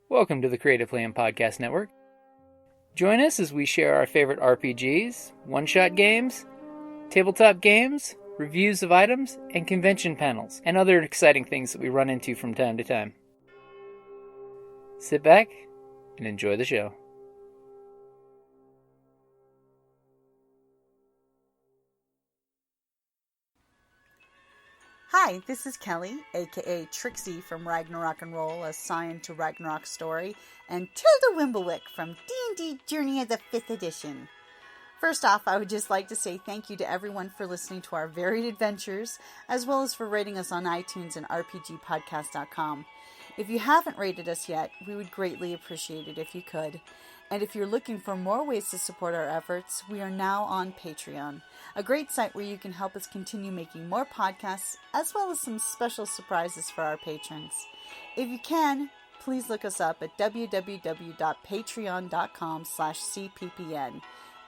Welcome to the Creative Plan Podcast Network. Join us as we share our favorite RPGs, one-shot games, tabletop games, reviews of items, and convention panels, and other exciting things that we run into from time to time. Sit back and enjoy the show. Hi, this is Kelly, aka Trixie from Ragnarok and Roll, assigned to Ragnarok Story, and Tilda Wimblewick from D&D Journey of the 5th Edition. First off, I would just like to say thank you to everyone for listening to our varied adventures, as well as for rating us on iTunes and RPGpodcast.com. If you haven't rated us yet, we would greatly appreciate it if you could. And if you're looking for more ways to support our efforts, we are now on Patreon, a great site where you can help us continue making more podcasts, as well as some special surprises for our patrons. If you can, please look us up at www.patreon.com/cppn.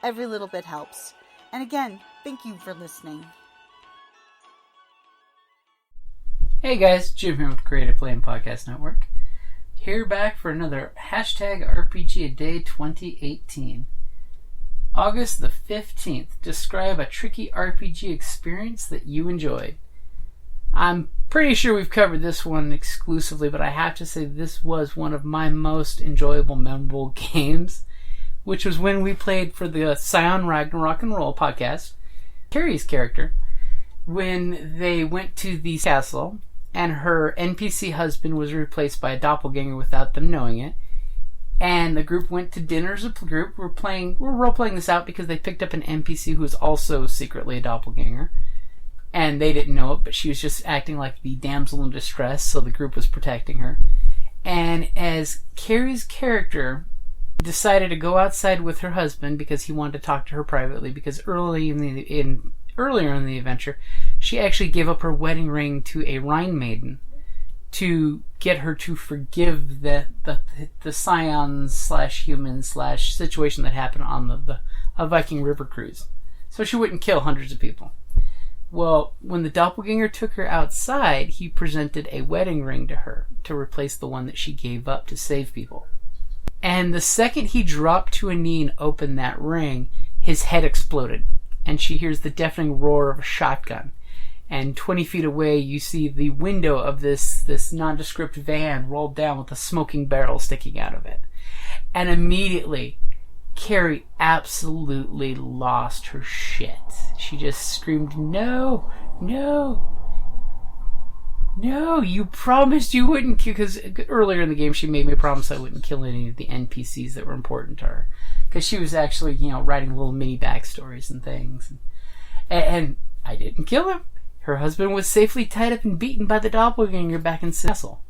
Every little bit helps. And again, thank you for listening. Hey guys, Jim here with Creative Plan Podcast Network. Here back for another #RPGADAY2018. August the 15th. Describe a tricky RPG experience that you enjoyed. I'm pretty sure we've covered this one exclusively, but I have to say this was one of my most enjoyable, memorable games, which was when we played for the Scion Ragnarok and Roll podcast, Carrie's character, when they went to the castle and her NPC husband was replaced by a doppelganger without them knowing it. And the group went to dinner as a group. We're role-playing this out because they picked up an NPC who was also secretly a doppelganger. And they didn't know it, but she was just acting like the damsel in distress, so the group was protecting her. And as Carrie's character decided to go outside with her husband because he wanted to talk to her privately, because earlier in the adventure, she actually gave up her wedding ring to a Rhine maiden to get her to forgive the Scions/humans/situation that happened on the Viking river cruise, so she wouldn't kill hundreds of people. Well, when the doppelganger took her outside, he presented a wedding ring to her to replace the one that she gave up to save people. And the second he dropped to a knee and opened that ring, his head exploded, and she hears the deafening roar of a shotgun. And 20 feet away, you see the window of this nondescript van rolled down with a smoking barrel sticking out of it. And immediately, Carrie absolutely lost her shit. She just screamed, "No, no, no, you promised you wouldn't kill," because earlier in the game she made me promise I wouldn't kill any of the NPCs that were important to her. Because she was actually, writing little mini backstories and things. And I didn't kill him. Her husband was safely tied up and beaten by the doppelganger back in Cecil.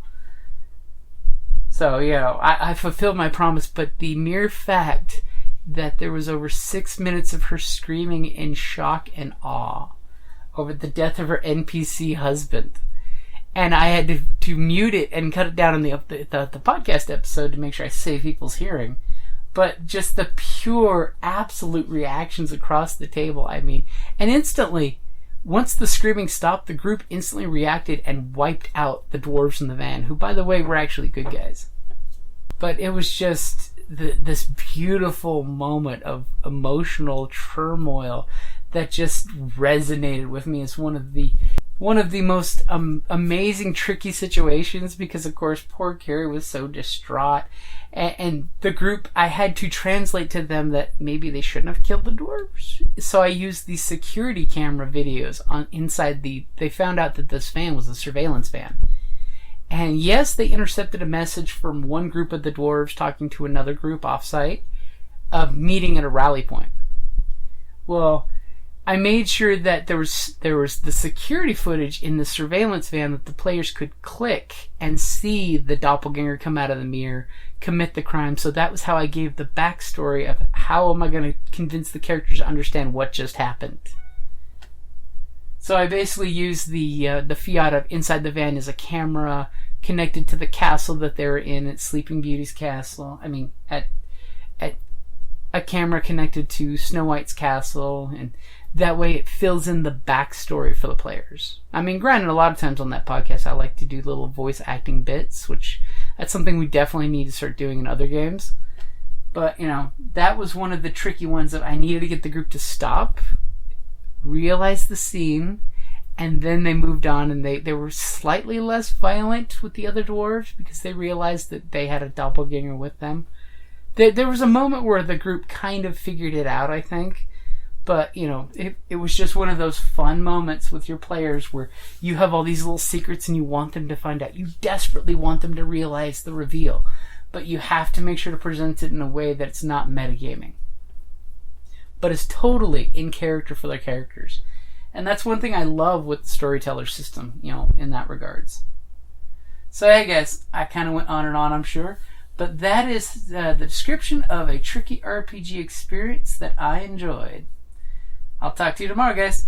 So, I fulfilled my promise, but the mere fact that there was over 6 minutes of her screaming in shock and awe over the death of her NPC husband, and I had to mute it and cut it down in the podcast episode to make sure I save people's hearing. But just the pure, absolute reactions across the table, and instantly, once the screaming stopped, the group instantly reacted and wiped out the dwarves in the van, who, by the way, were actually good guys. But it was just this beautiful moment of emotional turmoil that just resonated with me as one of the most amazing, tricky situations, because, of course, poor Carrie was so distraught. And the group, I had to translate to them that maybe they shouldn't have killed the dwarves. So I used the security camera videos inside they found out that this van was a surveillance van. And yes, they intercepted a message from one group of the dwarves talking to another group offsite of meeting at a rally point. Well, I made sure that there was the security footage in the surveillance van that the players could click and see the doppelganger come out of the mirror, commit the crime. So that was how I gave the backstory of how am I going to convince the characters to understand what just happened. So I basically used the fiat of inside the van as a camera connected to the castle that they were in at Sleeping Beauty's castle. At a camera connected to Snow White's castle, and that way it fills in the backstory for the players. Granted, a lot of times on that podcast I like to do little voice acting bits, which That's something we definitely need to start doing in other games. But, that was one of the tricky ones that I needed to get the group to stop, realize the scene, and then they moved on, and they were slightly less violent with the other dwarves because they realized that they had a doppelganger with them. There was a moment where the group kind of figured it out, I think. But, it was just one of those fun moments with your players where you have all these little secrets and you want them to find out. You desperately want them to realize the reveal. But you have to make sure to present it in a way that it's not metagaming. But it's totally in character for their characters. And that's one thing I love with the storyteller system, in that regards. So, hey guys, I kind of went on and on, I'm sure. But that is the description of a tricky RPG experience that I enjoyed. I'll talk to you tomorrow, guys.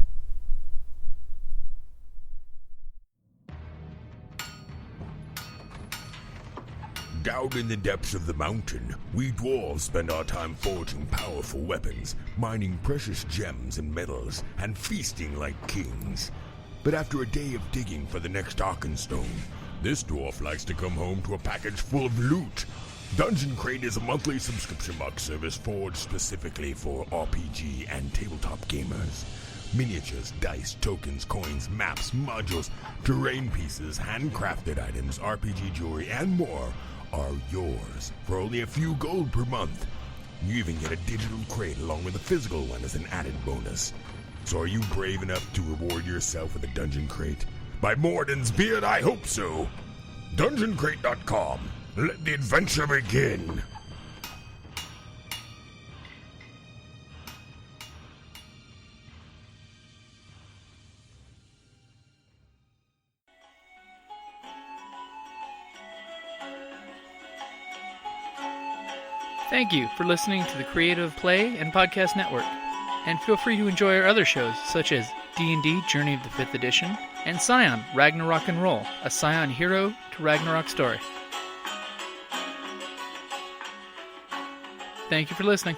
Down in the depths of the mountain, we dwarves spend our time forging powerful weapons, mining precious gems and metals, and feasting like kings. But after a day of digging for the next Arkenstone, this dwarf likes to come home to a package full of loot. Dungeon Crate is a monthly subscription box service forged specifically for RPG and tabletop gamers. Miniatures, dice, tokens, coins, maps, modules, terrain pieces, handcrafted items, RPG jewelry, and more are yours for only a few gold per month. You even get a digital crate along with a physical one as an added bonus. So are you brave enough to reward yourself with a Dungeon Crate? By Morden's beard, I hope so. DungeonCrate.com. Let the adventure begin. Thank you for listening to the Creative Play and Podcast Network. And feel free to enjoy our other shows, such as D&D Journey of the 5th Edition and Scion Ragnarok and Roll, a Scion hero to Ragnarok story. Thank you for listening.